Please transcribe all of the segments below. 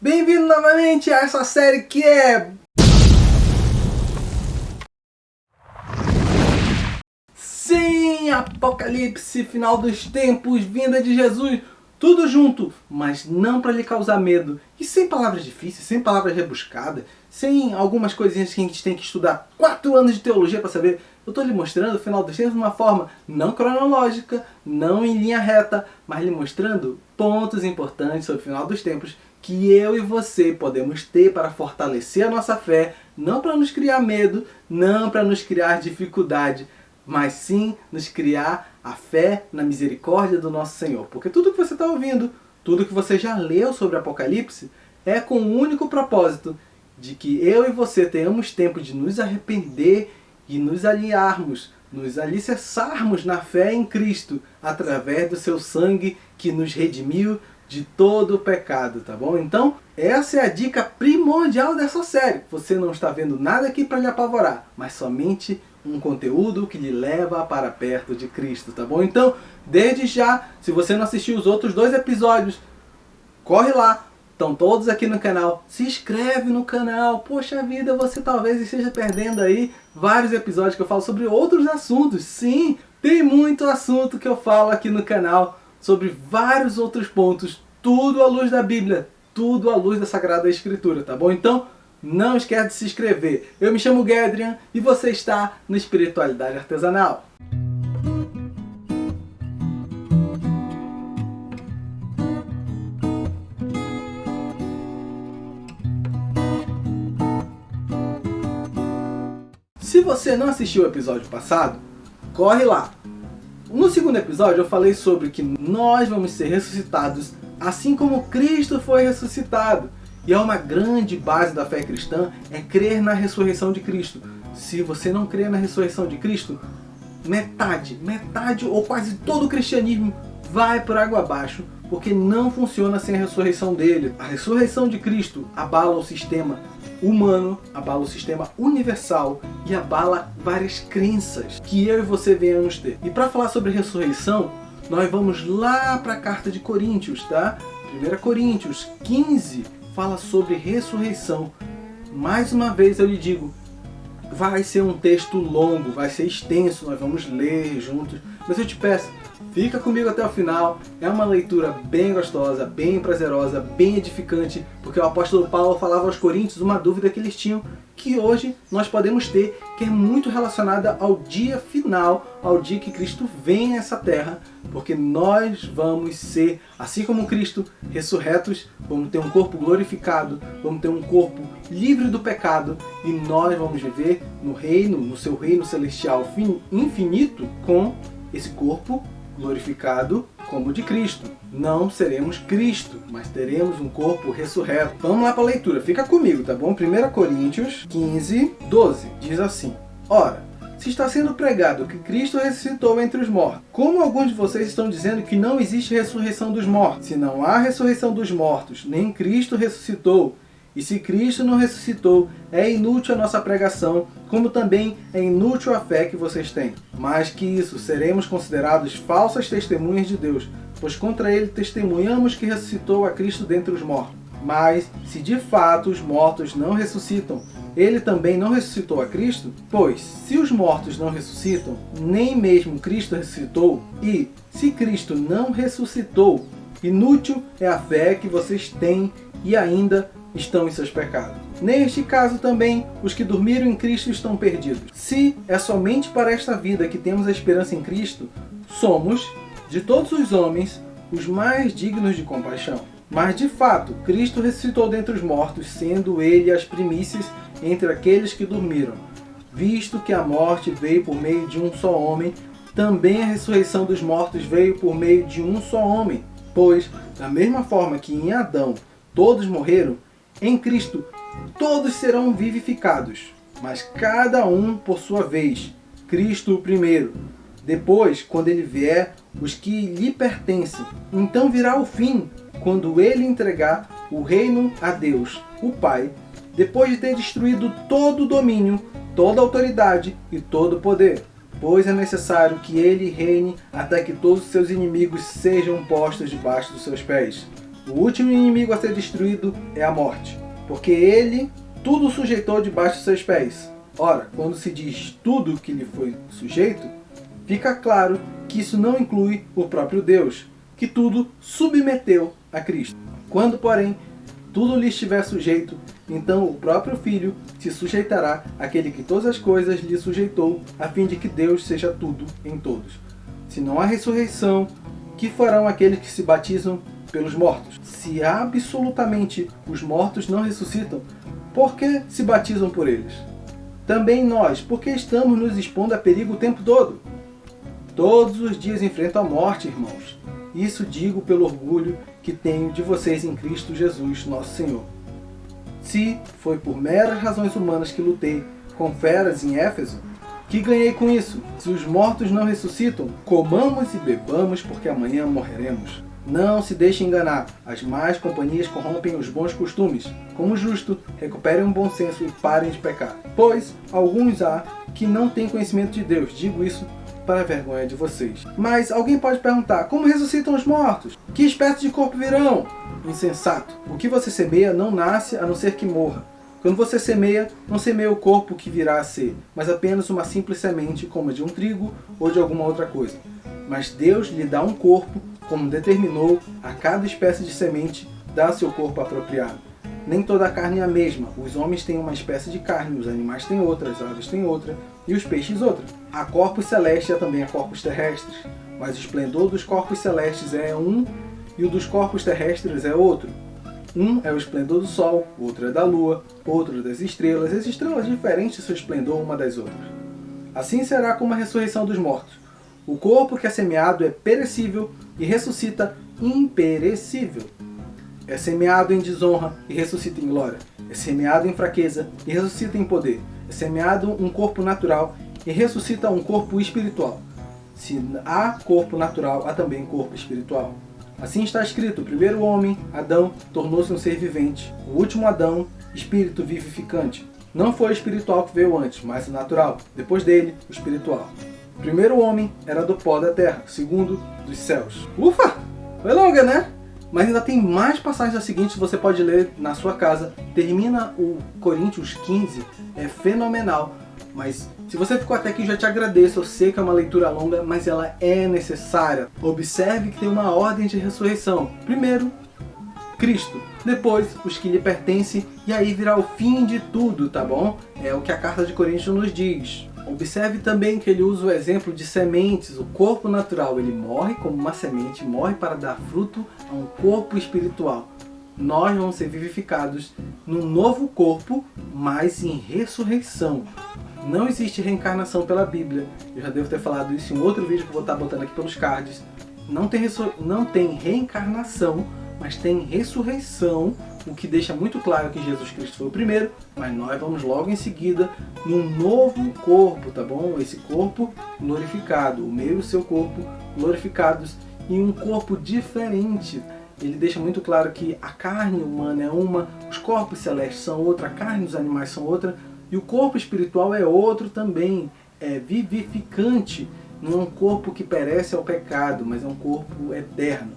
Bem-vindo novamente a essa série que é... Sim, Apocalipse, final dos tempos, vinda de Jesus, tudo junto, mas não para lhe causar medo. E sem palavras difíceis, sem palavras rebuscadas, sem algumas coisinhas que a gente tem que estudar 4 anos de teologia para saber. Eu estou lhe mostrando o final dos tempos de uma forma não cronológica, não em linha reta, mas lhe mostrando pontos importantes sobre o final dos tempos que eu e você podemos ter para fortalecer a nossa fé, não para nos criar medo, não para nos criar dificuldade, mas sim nos criar a fé na misericórdia do nosso Senhor. Porque tudo que você está ouvindo, tudo que você já leu sobre Apocalipse, é com o único propósito de que eu e você tenhamos tempo de nos arrepender e nos aliarmos, nos alicerçarmos na fé em Cristo, através do seu sangue que nos redimiu de todo o pecado, tá bom? Então, essa é a dica primordial dessa série. Você não está vendo nada aqui para lhe apavorar, mas somente um conteúdo que lhe leva para perto de Cristo, tá bom? Então, desde já, se você não assistiu os outros 2 episódios, corre lá, estão todos aqui no canal, se inscreve no canal. Poxa vida, você talvez esteja perdendo aí vários episódios que eu falo sobre outros assuntos. Sim, tem muito assunto que eu falo aqui no canal, sobre vários outros pontos, tudo à luz da Bíblia, tudo à luz da Sagrada Escritura, tá bom? Então, não esquece de se inscrever. Eu me chamo Gedrian e você está no Espiritualidade Artesanal. Se você não assistiu o episódio passado, corre lá. No segundo episódio eu falei sobre que nós vamos ser ressuscitados assim como Cristo foi ressuscitado. E é uma grande base da fé cristã é crer na ressurreição de Cristo. Se você não crer na ressurreição de Cristo, metade ou quase todo o cristianismo vai por água abaixo, porque não funciona sem a ressurreição dele. A ressurreição de Cristo abala o sistema humano, abala o sistema universal e abala várias crenças que eu e você venhamos ter. E para falar sobre ressurreição, nós vamos lá para a carta de Coríntios, tá? 1 Coríntios 15 fala sobre ressurreição. Mais uma vez eu lhe digo, vai ser um texto longo, vai ser extenso, nós vamos ler juntos, mas eu te peço, fica comigo até o final. É uma leitura bem gostosa, bem prazerosa, bem edificante, porque o apóstolo Paulo falava aos coríntios uma dúvida que eles tinham, que hoje nós podemos ter, que é muito relacionada ao dia final, ao dia que Cristo vem a essa terra, porque nós vamos ser, assim como Cristo, ressurretos, vamos ter um corpo glorificado, vamos ter um corpo livre do pecado, e nós vamos viver no reino, no seu reino celestial infinito, com esse corpo glorificado como o de Cristo. Não seremos Cristo, mas teremos um corpo ressurreto. Vamos lá para a leitura, fica comigo, tá bom? 1 Coríntios 15, 12, diz assim: Ora, se está sendo pregado que Cristo ressuscitou entre os mortos, como alguns de vocês estão dizendo que não existe ressurreição dos mortos? Se não há ressurreição dos mortos, nem Cristo ressuscitou, e se Cristo não ressuscitou, é inútil a nossa pregação, como também é inútil a fé que vocês têm. Mais que isso, seremos considerados falsas testemunhas de Deus, pois contra ele testemunhamos que ressuscitou a Cristo dentre os mortos. Mas, se de fato os mortos não ressuscitam, ele também não ressuscitou a Cristo? Pois, se os mortos não ressuscitam, nem mesmo Cristo ressuscitou, e, se Cristo não ressuscitou, inútil é a fé que vocês têm e ainda estão em seus pecados. Neste caso também, os que dormiram em Cristo estão perdidos. Se é somente para esta vida que temos a esperança em Cristo, somos, de todos os homens, os mais dignos de compaixão. Mas de fato, Cristo ressuscitou dentre os mortos, sendo ele as primícias entre aqueles que dormiram. Visto que a morte veio por meio de um só homem, também a ressurreição dos mortos veio por meio de um só homem. Pois, da mesma forma que em Adão todos morreram, em Cristo todos serão vivificados, mas cada um por sua vez. Cristo o primeiro, depois, quando ele vier, os que lhe pertencem. Então virá o fim, quando ele entregar o reino a Deus, o Pai, depois de ter destruído todo o domínio, toda a autoridade e todo o poder. Pois é necessário que ele reine até que todos os seus inimigos sejam postos debaixo dos seus pés. O último inimigo a ser destruído é a morte, porque ele tudo sujeitou debaixo de seus pés. Ora, quando se diz tudo que lhe foi sujeito, fica claro que isso não inclui o próprio Deus, que tudo submeteu a Cristo. Quando, porém, tudo lhe estiver sujeito, então o próprio Filho se sujeitará àquele que todas as coisas lhe sujeitou, a fim de que Deus seja tudo em todos. Se não há ressurreição, que farão aqueles que se batizam pelos mortos? Se absolutamente os mortos não ressuscitam, por que se batizam por eles? Também nós, porque estamos nos expondo a perigo o tempo todo. Todos os dias enfrento a morte, irmãos. Isso digo pelo orgulho que tenho de vocês em Cristo Jesus, nosso Senhor. Se foi por meras razões humanas que lutei com feras em Éfeso, que ganhei com isso? Se os mortos não ressuscitam, comamos e bebamos, porque amanhã morreremos. Não se deixe enganar, as más companhias corrompem os bons costumes. Como justo, recuperem um bom senso e parem de pecar. Pois alguns há que não têm conhecimento de Deus, digo isso para a vergonha de vocês. Mas alguém pode perguntar, como ressuscitam os mortos? Que espécie de corpo virão? Insensato, o que você semeia não nasce a não ser que morra. Quando você semeia, não semeia o corpo que virá a ser, mas apenas uma simples semente, como a de um trigo ou de alguma outra coisa. Mas Deus lhe dá um corpo, como determinou a cada espécie de semente, dá seu corpo apropriado. Nem toda a carne é a mesma. Os homens têm uma espécie de carne, os animais têm outra, as aves têm outra e os peixes outra. Há corpos celestes e há também há corpos terrestres, mas o esplendor dos corpos celestes é um e o dos corpos terrestres é outro. Um é o esplendor do sol, outro é da lua, outro das estrelas, as estrelas diferentes de seu esplendor uma das outras. Assim será como a ressurreição dos mortos. O corpo que é semeado é perecível e ressuscita imperecível. É semeado em desonra e ressuscita em glória. É semeado em fraqueza e ressuscita em poder. É semeado um corpo natural e ressuscita um corpo espiritual. Se há corpo natural, há também corpo espiritual. Assim está escrito, o primeiro homem, Adão, tornou-se um ser vivente. O último Adão, espírito vivificante. Não foi o espiritual que veio antes, mas o natural. Depois dele, o espiritual. O primeiro homem era do pó da terra, o segundo dos céus. Ufa! Foi longa, né? Mas ainda tem mais passagens a seguinte que você pode ler na sua casa. Termina o Coríntios 15, é fenomenal. Mas se você ficou até aqui, já te agradeço. Eu sei que é uma leitura longa, mas ela é necessária. Observe que tem uma ordem de ressurreição. Primeiro, Cristo. Depois, os que lhe pertencem. E aí virá o fim de tudo, tá bom? É o que a carta de Coríntios nos diz. Observe também que ele usa o exemplo de sementes. O corpo natural, ele morre como uma semente, morre para dar fruto a um corpo espiritual. Nós vamos ser vivificados num novo corpo, mas em ressurreição. Não existe reencarnação pela Bíblia. Eu já devo ter falado isso em outro vídeo que eu vou estar botando aqui pelos cards. Não tem reencarnação, mas tem ressurreição, o que deixa muito claro que Jesus Cristo foi o primeiro, mas nós vamos logo em seguida num novo corpo, tá bom? Esse corpo glorificado, o meu e o seu corpo glorificados em um corpo diferente. Ele deixa muito claro que a carne humana é uma, os corpos celestes são outra, a carne dos animais são outra, e o corpo espiritual é outro também, é vivificante, não é um corpo que perece ao pecado, mas é um corpo eterno.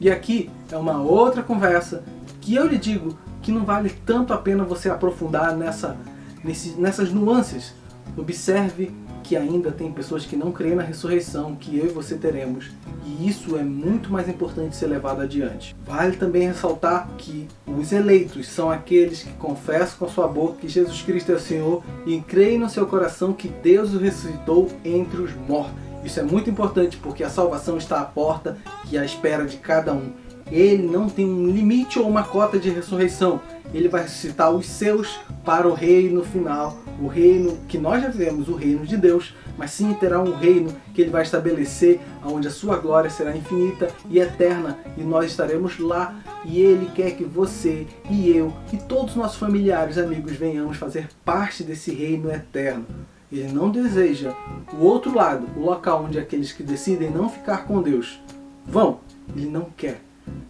E aqui é uma outra conversa que eu lhe digo que não vale tanto a pena você aprofundar nessas nuances. Observe que ainda tem pessoas que não creem na ressurreição, que eu e você teremos. E isso é muito mais importante ser levado adiante. Vale também ressaltar que os eleitos são aqueles que confessam com a sua boca que Jesus Cristo é o Senhor e creem no seu coração que Deus o ressuscitou entre os mortos. Isso é muito importante porque a salvação está à porta e à espera de cada um. Ele não tem um limite ou uma cota de ressurreição. Ele vai ressuscitar os seus para o reino final. O reino que nós já vivemos, o reino de Deus, mas sim terá um reino que ele vai estabelecer, onde a sua glória será infinita e eterna, e nós estaremos lá, e ele quer que você e eu e todos os nossos familiares, amigos, venhamos fazer parte desse reino eterno. Ele não deseja o outro lado, o local onde aqueles que decidem não ficar com Deus vão. Ele não quer.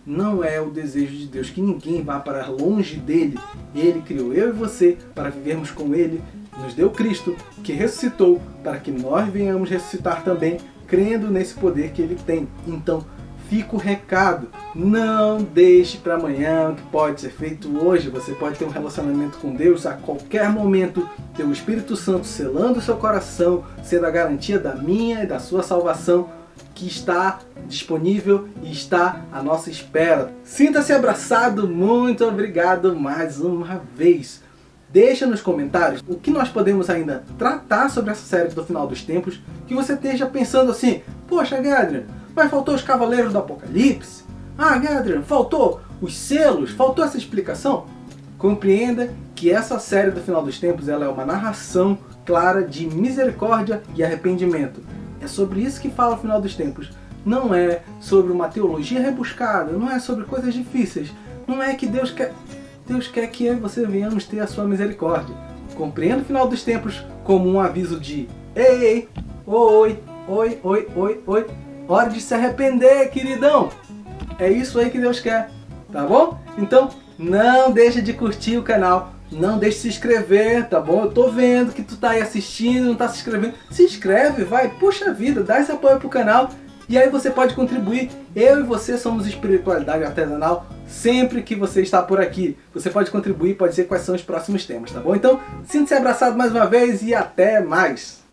Não é o desejo de Deus que ninguém vá para longe dele. Ele criou eu e você para vivermos com ele, nos deu Cristo, que ressuscitou, para que nós venhamos ressuscitar também, crendo nesse poder que ele tem. Então, fica o recado. Não deixe para amanhã o que pode ser feito hoje. Você pode ter um relacionamento com Deus a qualquer momento, ter o Espírito Santo selando o seu coração, sendo a garantia da minha e da sua salvação, que está disponível e está à nossa espera. Sinta-se abraçado, muito obrigado mais uma vez. Deixa nos comentários o que nós podemos ainda tratar sobre essa série do final dos tempos, que você esteja pensando assim: poxa, Gadrian, mas faltou os Cavaleiros do Apocalipse? Ah, Gadrian, faltou os selos? Faltou essa explicação? Compreenda que essa série do final dos tempos ela é uma narração clara de misericórdia e arrependimento. É sobre isso que fala o final dos tempos. Não é sobre uma teologia rebuscada, não é sobre coisas difíceis. Não é que Deus quer que eu e você venhamos ter a sua misericórdia. Compreenda o final dos tempos como um aviso de: ei, oi, hora de se arrepender, queridão. É isso aí que Deus quer, tá bom? Então, não deixa de curtir o canal, não deixe de se inscrever, tá bom? Eu tô vendo que tu tá aí assistindo, não tá se inscrevendo. Se inscreve, vai, puxa vida, dá esse apoio pro canal e aí você pode contribuir. Eu e você somos Espiritualidade Artesanal. Sempre que você está por aqui, você pode contribuir, pode dizer quais são os próximos temas, tá bom? Então, sinta-se abraçado mais uma vez e até mais!